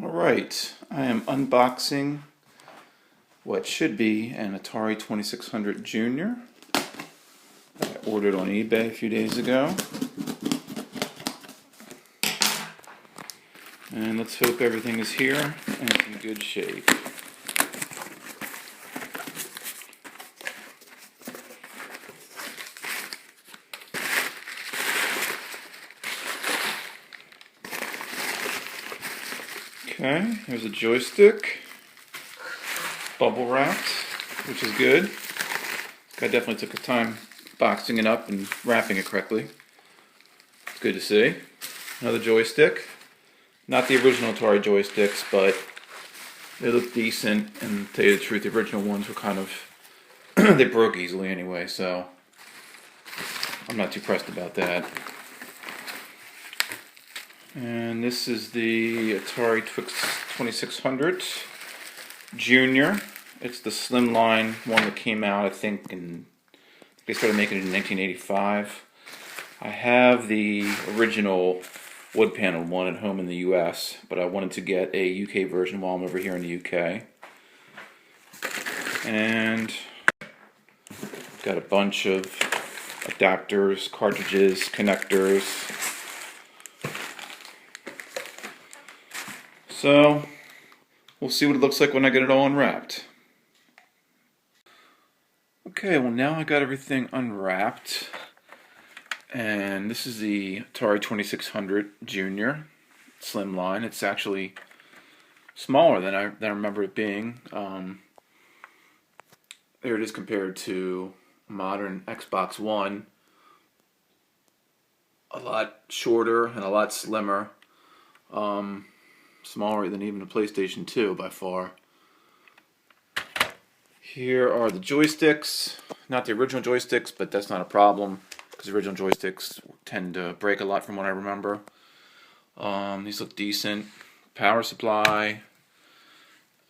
Alright, I am unboxing what should be an Atari 2600 Junior that I ordered on eBay a few days ago. And let's hope everything is here and it's in good shape. Okay, there's a joystick, bubble wrapped, which is good. I definitely took a time boxing it up and wrapping it correctly. It's good to see. Another joystick. Not the original Atari joysticks, but they look decent, and to tell you the truth, the original ones were kind of, they broke easily anyway, so I'm not too pressed about that. And this is the Atari 2600 Junior. It's the slimline one that came out, I think they started making it in 1985. I have the original wood panel one at home in the US, but I wanted to get a UK version while I'm over here in the UK. And got a bunch of adapters, cartridges, connectors. So, we'll see what it looks like when I get it all unwrapped. Okay, well now I got everything unwrapped. And this is the Atari 2600 Junior slimline. It's actually smaller than I remember it being. There it is compared to modern Xbox One. A lot shorter and a lot slimmer. Smaller than even a PlayStation 2 by far. Here are the joysticks. Not the original joysticks, but that's not a problem because the original joysticks tend to break a lot from what I remember. These look decent. Power supply.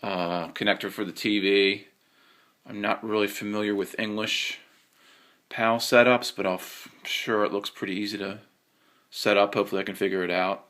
Connector for the TV. I'm not really familiar with English PAL setups, but I'm sure it looks pretty easy to set up. Hopefully I can figure it out.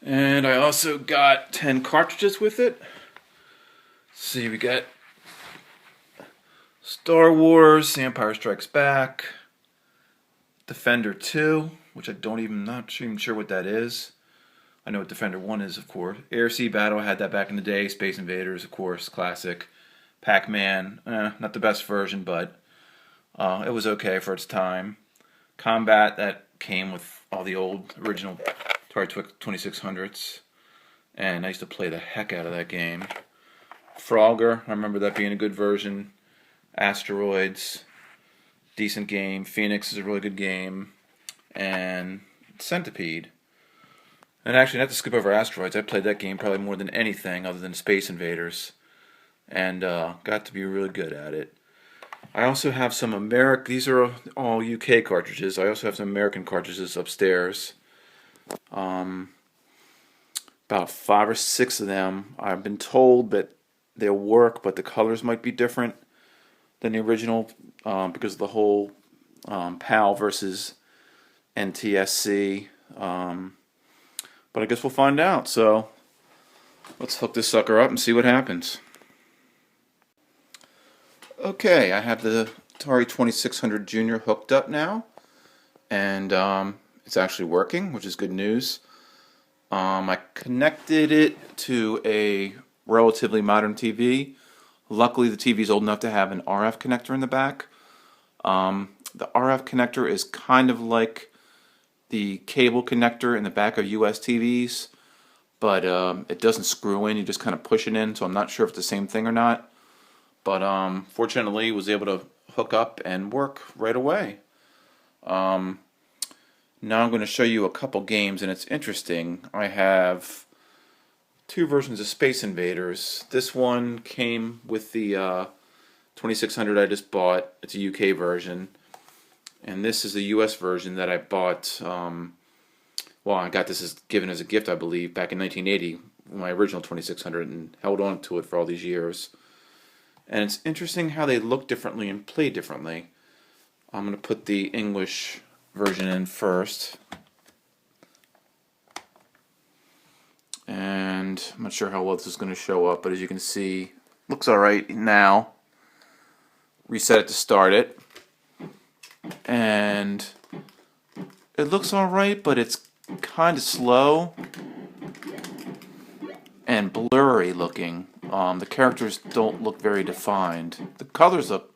And I also got 10 cartridges with it. Let's see, we got Star Wars, Empire Strikes Back, Defender 2, which not even sure what that is. I know what Defender 1 is, of course. Air Sea Battle, I had that back in the day. Space Invaders, of course, classic. Pac-Man, not the best version, but it was okay for its time. Combat, that came with all the old original Atari 2600s, and I used to play the heck out of that game. Frogger, I remember that being a good version. Asteroids, decent game. Phoenix is a really good game. And Centipede. And actually, not to skip over Asteroids, I played that game probably more than anything other than Space Invaders, and got to be really good at it. I also have some these are all UK cartridges. I also have some American cartridges upstairs. About 5 or 6 of them. I've been told that they'll work, but the colors might be different than the original because of the whole PAL versus NTSC. But I guess we'll find out. So let's hook this sucker up and see what happens. Okay, I have the Atari 2600 Junior hooked up now, and it's actually working, which is good news. I connected it to a relatively modern TV. Luckily, the TV is old enough to have an RF connector in the back. The RF connector is kind of like the cable connector in the back of US TVs, but it doesn't screw in. You just kind of push it in, so I'm not sure if it's the same thing or not. But fortunately, was able to hook up and work right away. Now I'm going to show you a couple games, and it's interesting. I have 2 versions of Space Invaders. This one came with the 2600 I just bought. It's a UK version. And this is the US version that I bought. Well, I got this given as a gift, I believe, back in 1980, my original 2600, and held on to it for all these years. And it's interesting how they look differently and play differently. I'm going to put the English version in first. And I'm not sure how well this is going to show up, but as you can see, looks alright now. Reset it to start it. And it looks alright, but it's kind of slow and blurry looking. The characters don't look very defined. The colors look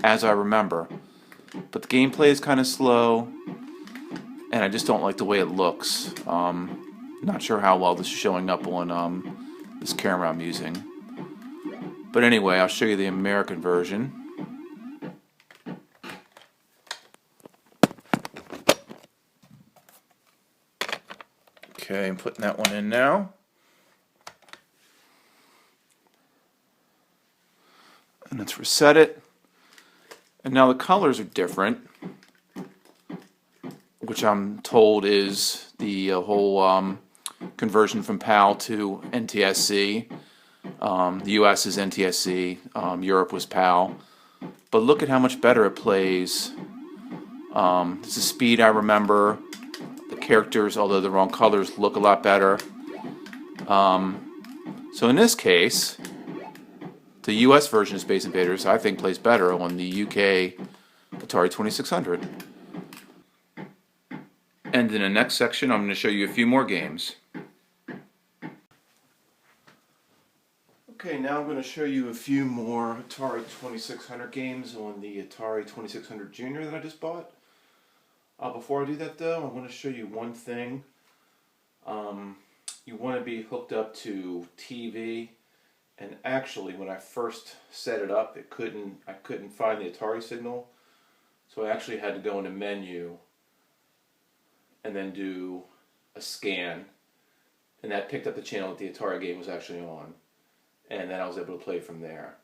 as I remember, but the gameplay is kind of slow, and I just don't like the way it looks. Not sure how well this is showing up on this camera I'm using. But anyway, I'll show you the American version. Okay, I'm putting that one in now. And let's reset it. And now the colors are different, which I'm told is the whole conversion from PAL to NTSC. The US is NTSC, Europe was PAL. But look at how much better it plays. It's the speed I remember. The characters, although the wrong colors, look a lot better. So in this case, the US version of Space Invaders, I think, plays better on the UK Atari 2600. And in the next section, I'm going to show you a few more games. Okay, now I'm going to show you a few more Atari 2600 games on the Atari 2600 Junior that I just bought. Before I do that though, I want to show you one thing. You want to be hooked up to TV, and actually when I first set it up, I couldn't find the Atari signal, so I actually had to go into menu and then do a scan, and that picked up the channel that the Atari game was actually on, and then I was able to play from there.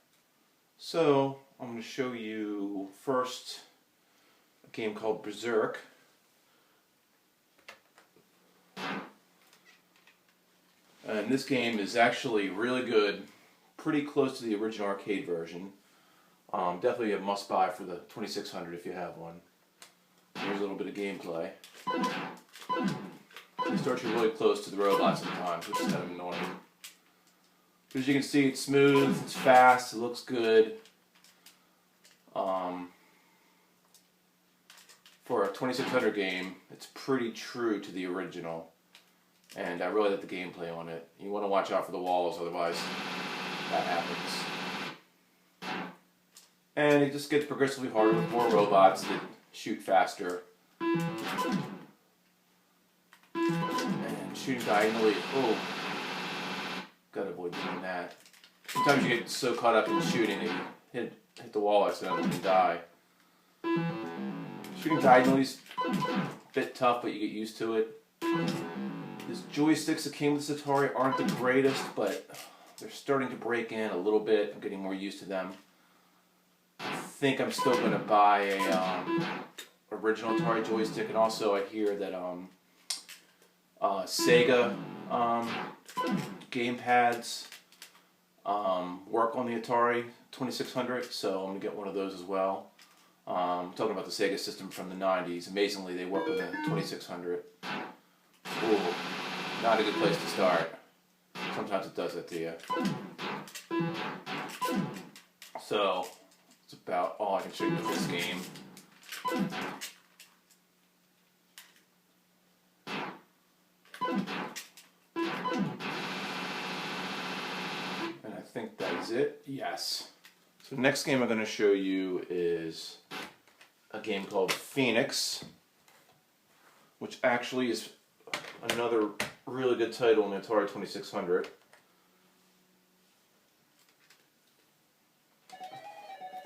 So I'm going to show you first a game called Berserk. And this game is actually really good, pretty close to the original arcade version. Definitely a must-buy for the 2600 if you have one. Here's a little bit of gameplay. It starts you really close to the robot sometimes, which is kind of annoying. But as you can see, it's smooth, it's fast, it looks good. For a 2600 game, it's pretty true to the original. And I really like the gameplay on it. You want to watch out for the walls, otherwise that happens. And it just gets progressively harder with more robots that shoot faster. And shooting diagonally, oh, gotta avoid doing that. Sometimes you get so caught up in shooting that you hit the wall accidentally and die. Shooting diagonally is a bit tough, but you get used to it. These joysticks that came with this Atari aren't the greatest, but they're starting to break in a little bit. I'm getting more used to them. I think I'm still going to buy a original Atari joystick, and also I hear that Sega gamepads work on the Atari 2600, so I'm going to get one of those as well. I'm talking about the Sega system from the 90s. Amazingly, they work with the 2600. Ooh, not a good place to start. Sometimes it does that to you. So, it's about all I can show you with this game. And I think that is it. Yes. So the next game I'm going to show you is a game called Phoenix, which actually is another really good title on the Atari 2600.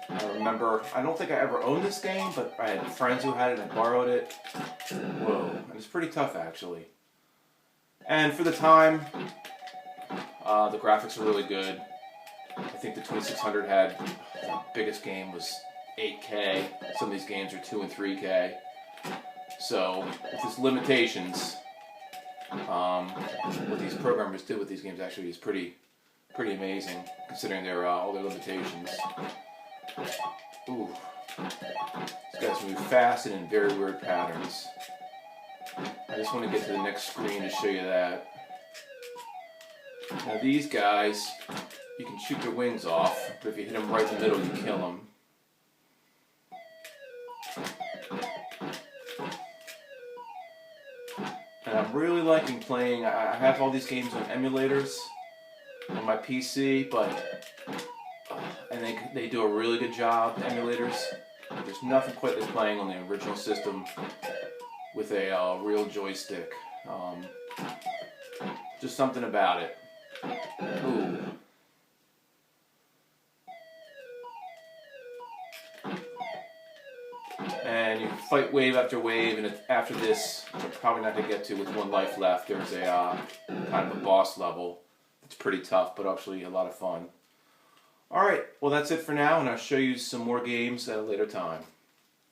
I remember, I don't think I ever owned this game, but I had friends who had it and I borrowed it. Whoa, and it's pretty tough actually. And for the time, the graphics are really good. I think the 2600 had, the biggest game was 8K. Some of these games are 2 and 3K. So, with its limitations, what these programmers did with these games actually is pretty amazing, considering their all their limitations. Ooh, these guys move fast and in very weird patterns. I just want to get to the next screen to show you that. Now these guys, you can shoot their wings off, but if you hit them right in the middle, you kill them. And I'm really liking playing. I have all these games on emulators on my PC, but and they do a really good job, the emulators. There's nothing quite like playing on the original system with a real joystick. Just something about it. Ooh. And you fight wave after wave, and after this, we're probably not going to get to with one life left. There's a kind of a boss level. It's pretty tough, but actually a lot of fun. Alright, well that's it for now, and I'll show you some more games at a later time.